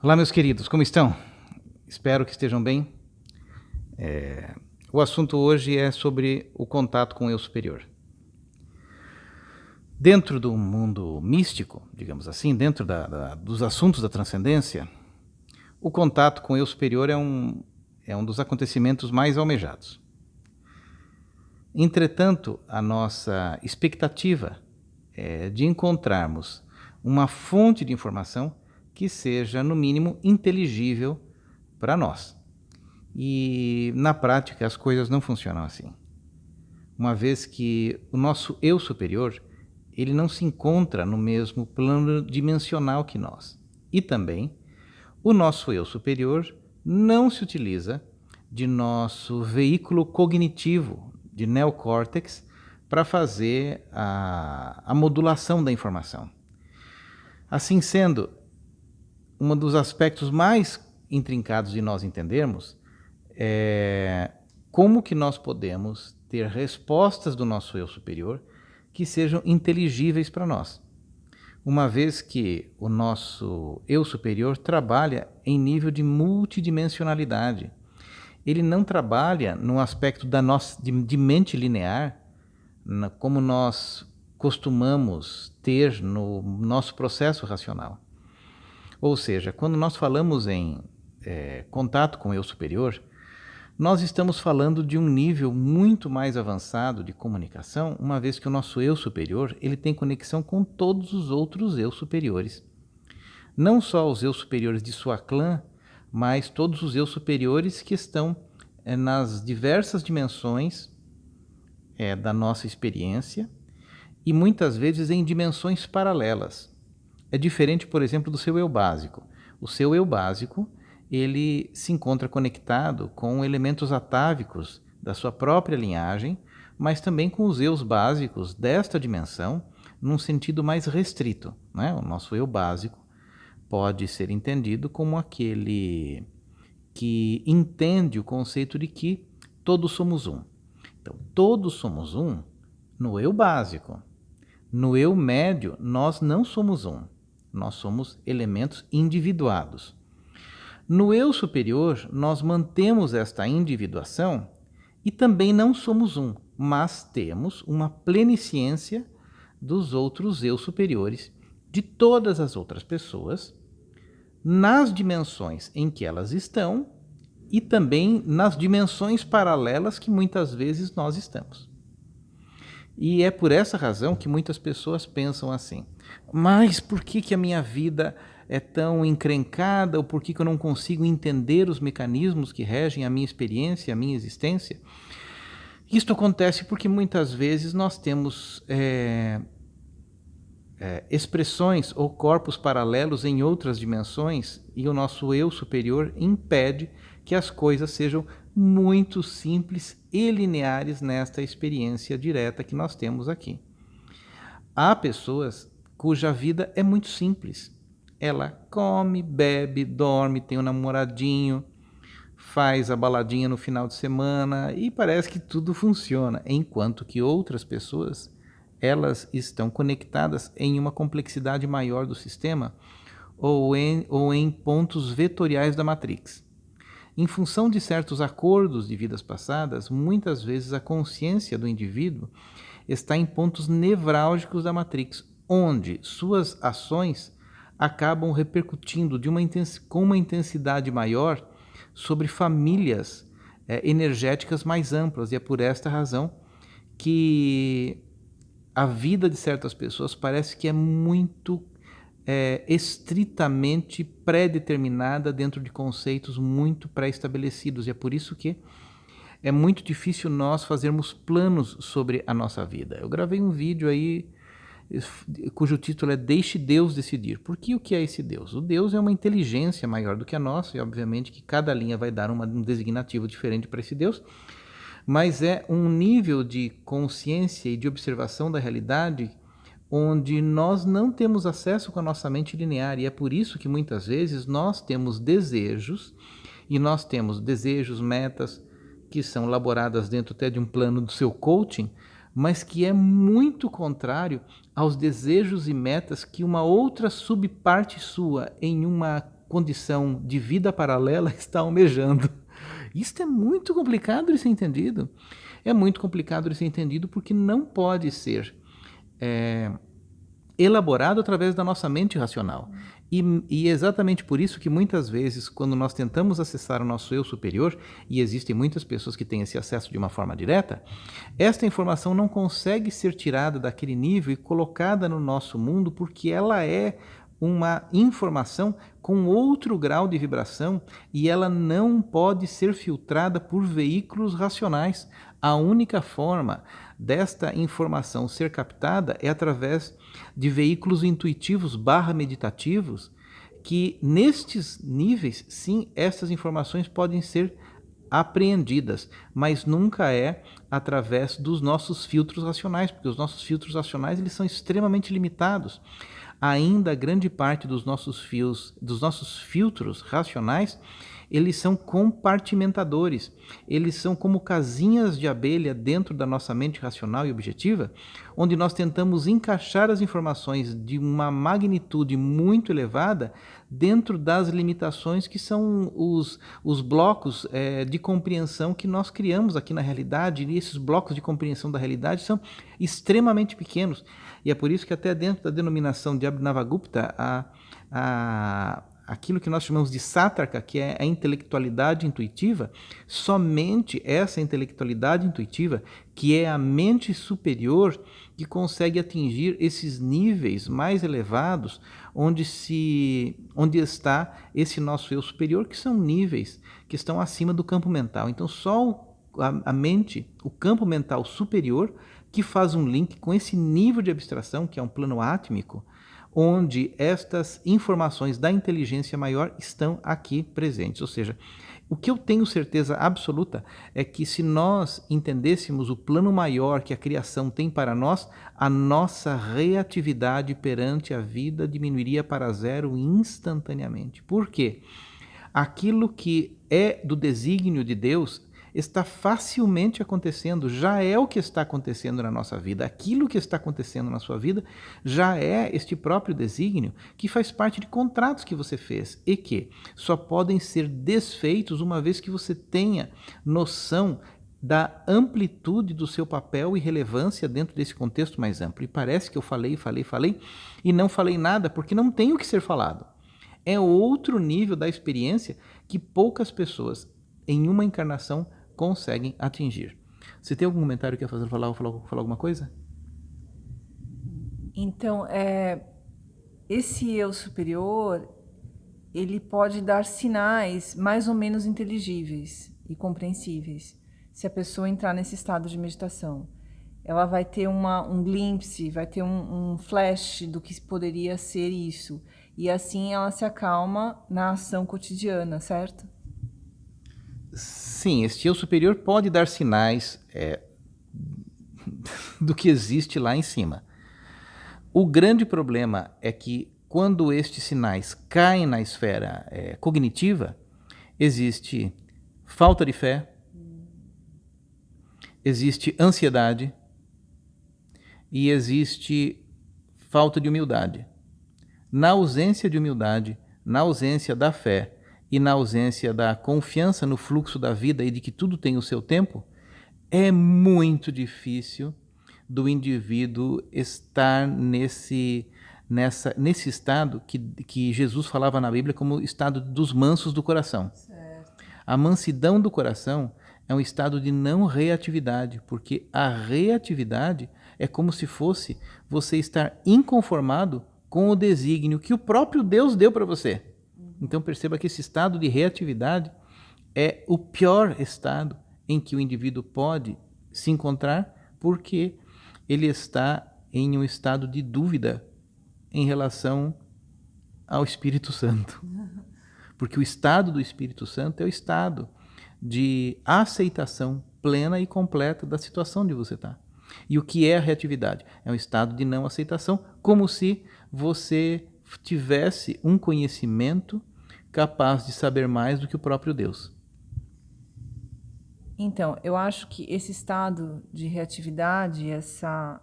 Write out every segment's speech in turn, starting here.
Olá, meus queridos, como estão? Espero que estejam bem. O assunto hoje é sobre o contato com o eu superior. Dentro do mundo místico, digamos assim, dentro dos assuntos da transcendência, o contato com o eu superior é um dos acontecimentos mais almejados. Entretanto, a nossa expectativa é de encontrarmos uma fonte de informação que seja, no mínimo, inteligível para nós. E, na prática, as coisas não funcionam assim. Uma vez que o nosso eu superior, ele não se encontra no mesmo plano dimensional que nós. E também, o nosso eu superior não se utiliza de nosso veículo cognitivo, de neocórtex, para fazer a modulação da informação. Assim sendo, um dos aspectos mais intrincados de nós entendermos é como que nós podemos ter respostas do nosso eu superior que sejam inteligíveis para nós. Uma vez que o nosso eu superior trabalha em nível de multidimensionalidade. Ele não trabalha no aspecto de mente linear, como nós costumamos ter no nosso processo racional. Ou seja, quando nós falamos em contato com o eu superior, nós estamos falando de um nível muito mais avançado de comunicação, uma vez que o nosso eu superior ele tem conexão com todos os outros eu superiores. Não só os eu superiores de sua clã, mas todos os eu superiores que estão nas diversas dimensões da nossa experiência e muitas vezes em dimensões paralelas. É diferente, por exemplo, do seu eu básico. O seu eu básico, ele se encontra conectado com elementos atávicos da sua própria linhagem, mas também com os eus básicos desta dimensão, num sentido mais restrito, né? O nosso eu básico pode ser entendido como aquele que entende o conceito de que todos somos um. Então, todos somos um no eu básico. No eu médio, nós não somos um. Nós somos elementos individuados. No eu superior, nós mantemos esta individuação e também não somos um, mas temos uma plenisciência dos outros eu superiores, de todas as outras pessoas, nas dimensões em que elas estão e também nas dimensões paralelas que muitas vezes nós estamos. E é por essa razão que muitas pessoas pensam assim: mas por que a minha vida é tão encrencada, ou por que eu não consigo entender os mecanismos que regem a minha experiência, a minha existência? Isto acontece porque muitas vezes nós temos expressões ou corpos paralelos em outras dimensões e o nosso eu superior impede que as coisas sejam muito simples e lineares nesta experiência direta que nós temos aqui. Há pessoas cuja vida é muito simples. Ela come, bebe, dorme, tem um namoradinho, faz a baladinha no final de semana e parece que tudo funciona, enquanto que outras pessoas elas estão conectadas em uma complexidade maior do sistema ou em pontos vetoriais da Matrix. Em função de certos acordos de vidas passadas, muitas vezes a consciência do indivíduo está em pontos nevrálgicos da Matrix, onde suas ações acabam repercutindo com uma intensidade maior sobre famílias energéticas mais amplas. E é por esta razão que a vida de certas pessoas parece que é muito estritamente pré-determinada dentro de conceitos muito pré-estabelecidos. E é por isso que é muito difícil nós fazermos planos sobre a nossa vida. Eu gravei um vídeo aí cujo título é Deixe Deus Decidir. Por que o que é esse Deus? O Deus é uma inteligência maior do que a nossa, e obviamente que cada linha vai dar um designativo diferente para esse Deus, mas é um nível de consciência e de observação da realidade onde nós não temos acesso com a nossa mente linear, e é por isso que muitas vezes nós temos desejos, e nós temos desejos, metas, que são elaboradas dentro até de um plano do seu coaching, mas que é muito contrário aos desejos e metas que uma outra subparte sua, em uma condição de vida paralela está almejando. Isso é muito complicado de ser entendido. É muito complicado de ser entendido porque não pode ser elaborado através da nossa mente racional. E exatamente por isso que muitas vezes, quando nós tentamos acessar o nosso eu superior, e existem muitas pessoas que têm esse acesso de uma forma direta, esta informação não consegue ser tirada daquele nível e colocada no nosso mundo porque ela é uma informação com outro grau de vibração e ela não pode ser filtrada por veículos racionais. A única forma desta informação ser captada é através de veículos intuitivos / meditativos, que nestes níveis, sim, essas informações podem ser apreendidas, mas nunca é através dos nossos filtros racionais, porque os nossos filtros racionais eles são extremamente limitados. Ainda grande parte dos nossos filtros racionais, eles são compartimentadores. Eles são como casinhas de abelha dentro da nossa mente racional e objetiva, onde nós tentamos encaixar as informações de uma magnitude muito elevada dentro das limitações que são os blocos de compreensão que nós criamos aqui na realidade. E esses blocos de compreensão da realidade são extremamente pequenos. E é por isso que até dentro da denominação de Abhinavagupta, aquilo que nós chamamos de Satarka, que é a intelectualidade intuitiva, somente essa intelectualidade intuitiva, que é a mente superior, que consegue atingir esses níveis mais elevados, onde está esse nosso eu superior, que são níveis que estão acima do campo mental. Então só a mente, o campo mental superior, que faz um link com esse nível de abstração, que é um plano átmico, onde estas informações da inteligência maior estão aqui presentes. Ou seja, o que eu tenho certeza absoluta é que se nós entendêssemos o plano maior que a criação tem para nós, a nossa reatividade perante a vida diminuiria para zero instantaneamente. Por quê? Aquilo que é do desígnio de Deus está facilmente acontecendo, já é o que está acontecendo na nossa vida. Aquilo que está acontecendo na sua vida já é este próprio desígnio que faz parte de contratos que você fez e que só podem ser desfeitos uma vez que você tenha noção da amplitude do seu papel e relevância dentro desse contexto mais amplo. E parece que eu falei e não falei nada porque não tem o que ser falado. É outro nível da experiência que poucas pessoas em uma encarnação conseguem atingir. Você tem algum comentário que quer falar alguma coisa? Então, esse eu superior, ele pode dar sinais mais ou menos inteligíveis e compreensíveis. Se a pessoa entrar nesse estado de meditação, ela vai ter um glimpse, vai ter um flash do que poderia ser isso. E assim ela se acalma na ação cotidiana, certo? Sim, este eu superior pode dar sinais do que existe lá em cima. O grande problema é que quando estes sinais caem na esfera cognitiva, existe falta de fé, existe ansiedade e existe falta de humildade. Na ausência de humildade, na ausência da fé e na ausência da confiança no fluxo da vida e de que tudo tem o seu tempo, é muito difícil do indivíduo estar nesse estado que Jesus falava na Bíblia como estado dos mansos do coração. Certo. A mansidão do coração é um estado de não reatividade, porque a reatividade é como se fosse você estar inconformado com o desígnio que o próprio Deus deu para você. Então perceba que esse estado de reatividade é o pior estado em que o indivíduo pode se encontrar, porque ele está em um estado de dúvida em relação ao Espírito Santo. Porque o estado do Espírito Santo é o estado de aceitação plena e completa da situação onde você está. E o que é a reatividade? É um estado de não aceitação, como se você tivesse um conhecimento capaz de saber mais do que o próprio Deus. Então, eu acho que esse estado de reatividade, essa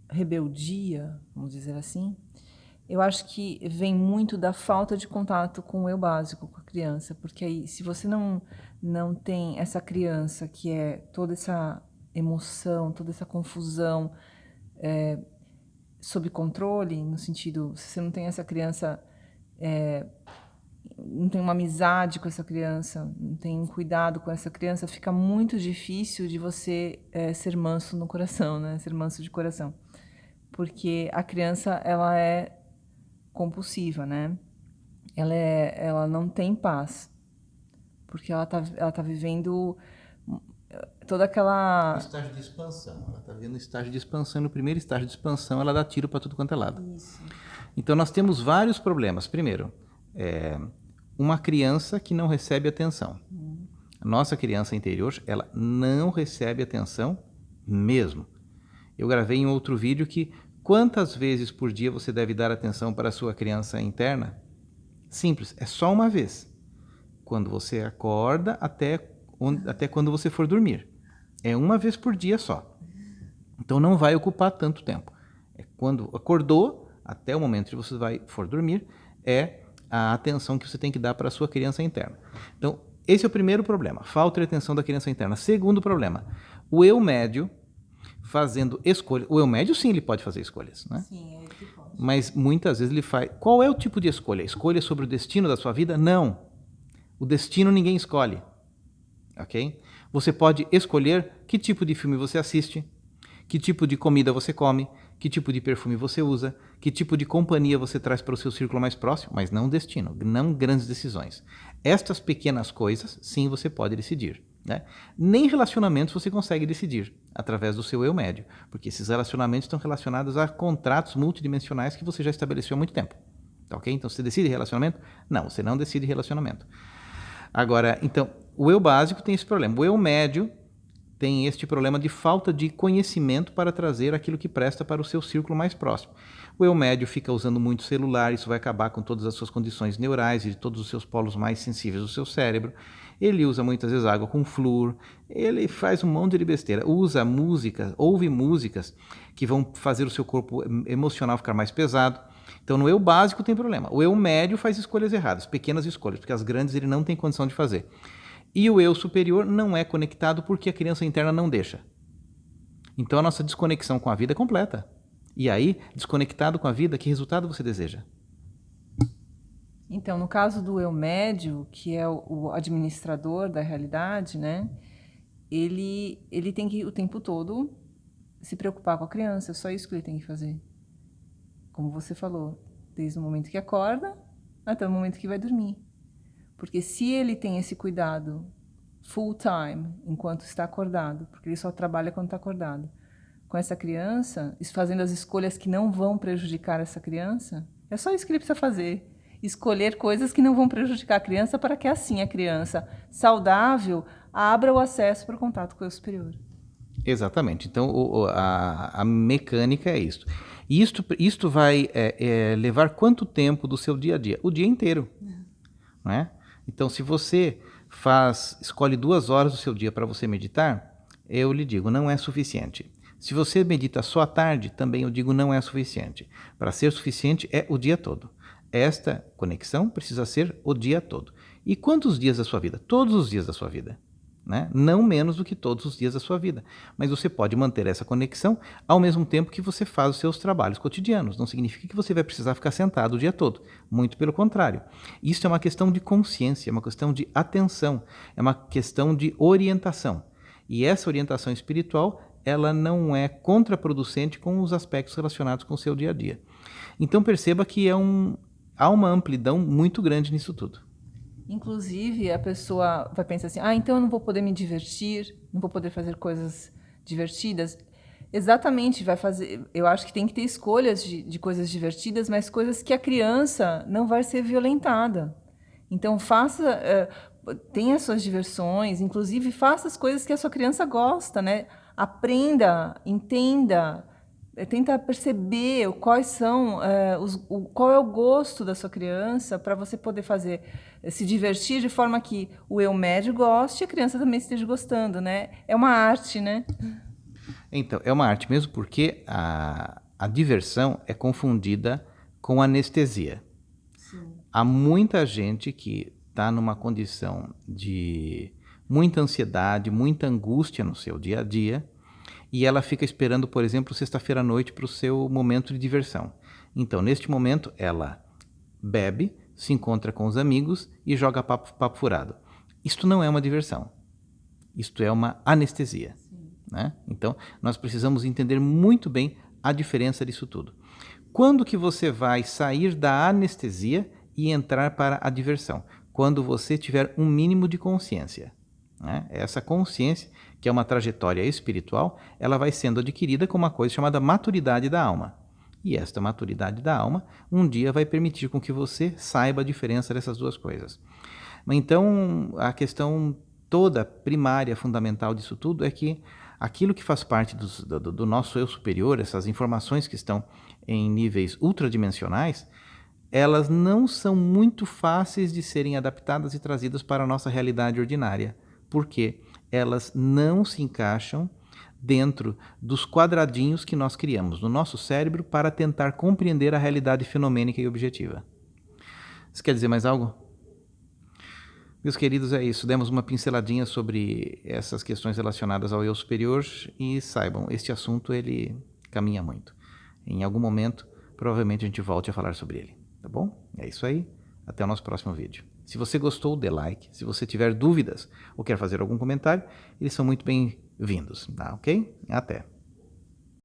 rebeldia, vamos dizer assim, Eu acho que vem muito da falta de contato com o eu básico, com a criança, porque aí, se você não tem essa criança que é toda essa emoção, toda essa confusão sob controle, no sentido, se você não tem essa criança, não tem uma amizade com essa criança, não tem um cuidado com essa criança, fica muito difícil de você ser manso no coração, né? Ser manso de coração. Porque a criança, ela é compulsiva, né? Ela não tem paz, porque ela tá vivendo toda aquela... Estágio de expansão. Ela está vendo o estágio de expansão. No primeiro estágio de expansão, ela dá tiro para tudo quanto é lado. Isso. Então, nós temos vários problemas. Primeiro, uma criança que não recebe atenção. A nossa criança interior, ela não recebe atenção mesmo. Eu gravei em outro vídeo que quantas vezes por dia você deve dar atenção para a sua criança interna? Simples, é só uma vez. Quando você acorda até quando você for dormir. É uma vez por dia só. Então não vai ocupar tanto tempo. É quando acordou, até o momento que você for dormir, é a atenção que você tem que dar para a sua criança interna. Então, esse é o primeiro problema, falta de atenção da criança interna. Segundo problema, o eu médio fazendo escolhas. O eu médio, sim, ele pode fazer escolhas, né? Sim, ele que pode. Mas muitas vezes ele faz... Qual é o tipo de escolha? Escolha sobre o destino da sua vida? Não. O destino ninguém escolhe. Ok? Você pode escolher que tipo de filme você assiste, que tipo de comida você come, que tipo de perfume você usa, que tipo de companhia você traz para o seu círculo mais próximo, mas não destino, não grandes decisões. Estas pequenas coisas, sim, você pode decidir. Né? Nem relacionamentos você consegue decidir através do seu eu médio, porque esses relacionamentos estão relacionados a contratos multidimensionais que você já estabeleceu há muito tempo. Tá, ok? Então, você decide relacionamento? Não, você não decide relacionamento. Agora, então, o eu básico tem esse problema. O eu médio tem este problema de falta de conhecimento para trazer aquilo que presta para o seu círculo mais próximo. O eu médio fica usando muito celular, isso vai acabar com todas as suas condições neurais e de todos os seus polos mais sensíveis do seu cérebro. Ele usa muitas vezes água com flúor, ele faz um monte de besteira, usa música, ouve músicas que vão fazer o seu corpo emocional ficar mais pesado. Então, no eu básico tem problema. O eu médio faz escolhas erradas, pequenas escolhas, porque as grandes ele não tem condição de fazer. E o eu superior não é conectado porque a criança interna não deixa. Então, a nossa desconexão com a vida é completa. E aí, desconectado com a vida, que resultado você deseja? Então, no caso do eu médio, que é o administrador da realidade, né? Ele tem que o tempo todo se preocupar com a criança, é só isso que ele tem que fazer. Como você falou, desde o momento que acorda até o momento que vai dormir. Porque se ele tem esse cuidado full time, enquanto está acordado, porque ele só trabalha quando está acordado, com essa criança, fazendo as escolhas que não vão prejudicar essa criança, é só isso que ele precisa fazer. Escolher coisas que não vão prejudicar a criança para que assim a criança saudável abra o acesso para o contato com o eu superior. Exatamente. Então, a mecânica é isso. Isto vai levar quanto tempo do seu dia a dia? O dia inteiro. Não é? Então, se você escolhe 2 horas do seu dia para você meditar, eu lhe digo, não é suficiente. Se você medita só à tarde, também eu digo, não é suficiente. Para ser suficiente, é o dia todo. Esta conexão precisa ser o dia todo. E quantos dias da sua vida? Todos os dias da sua vida. Né? Não menos do que todos os dias da sua vida. Mas você pode manter essa conexão ao mesmo tempo que você faz os seus trabalhos cotidianos. Não significa que você vai precisar ficar sentado o dia todo. Muito pelo contrário. Isso é uma questão de consciência, é uma questão de atenção, é uma questão de orientação. E essa orientação espiritual, ela não é contraproducente com os aspectos relacionados com o seu dia a dia. Então perceba que há uma amplidão muito grande nisso tudo. Inclusive, a pessoa vai pensar assim, então eu não vou poder me divertir, não vou poder fazer coisas divertidas. Exatamente, eu acho que tem que ter escolhas de coisas divertidas, mas coisas que a criança não vai ser violentada. Então, tenha suas diversões, inclusive faça as coisas que a sua criança gosta, né? Aprenda, entenda, tenta perceber qual é o gosto da sua criança para você poder se divertir de forma que o eu médio goste e a criança também esteja gostando, né? É uma arte, né? Então, é uma arte mesmo porque a diversão é confundida com anestesia. Sim. Há muita gente que está numa condição de muita ansiedade, muita angústia no seu dia a dia, e ela fica esperando, por exemplo, sexta-feira à noite para o seu momento de diversão. Então, neste momento, ela bebe, se encontra com os amigos e joga papo furado. Isto não é uma diversão. Isto é uma anestesia. Né? Então, nós precisamos entender muito bem a diferença disso tudo. Quando que você vai sair da anestesia e entrar para a diversão? Quando você tiver um mínimo de consciência. Né? Essa consciência, que é uma trajetória espiritual, ela vai sendo adquirida com uma coisa chamada maturidade da alma. E esta maturidade da alma, um dia vai permitir com que você saiba a diferença dessas duas coisas. Então, a questão toda primária, fundamental disso tudo é que aquilo que faz parte do nosso eu superior, essas informações que estão em níveis ultradimensionais, elas não são muito fáceis de serem adaptadas e trazidas para a nossa realidade ordinária, porque elas não se encaixam dentro dos quadradinhos que nós criamos no nosso cérebro para tentar compreender a realidade fenomênica e objetiva. Você quer dizer mais algo? Meus queridos, é isso. Demos uma pinceladinha sobre essas questões relacionadas ao eu superior e saibam, este assunto ele caminha muito. Em algum momento, provavelmente a gente volte a falar sobre ele, tá bom? É isso aí. Até o nosso próximo vídeo. Se você gostou, dê like. Se você tiver dúvidas ou quer fazer algum comentário, eles são muito bem-vindos, tá ok? Até!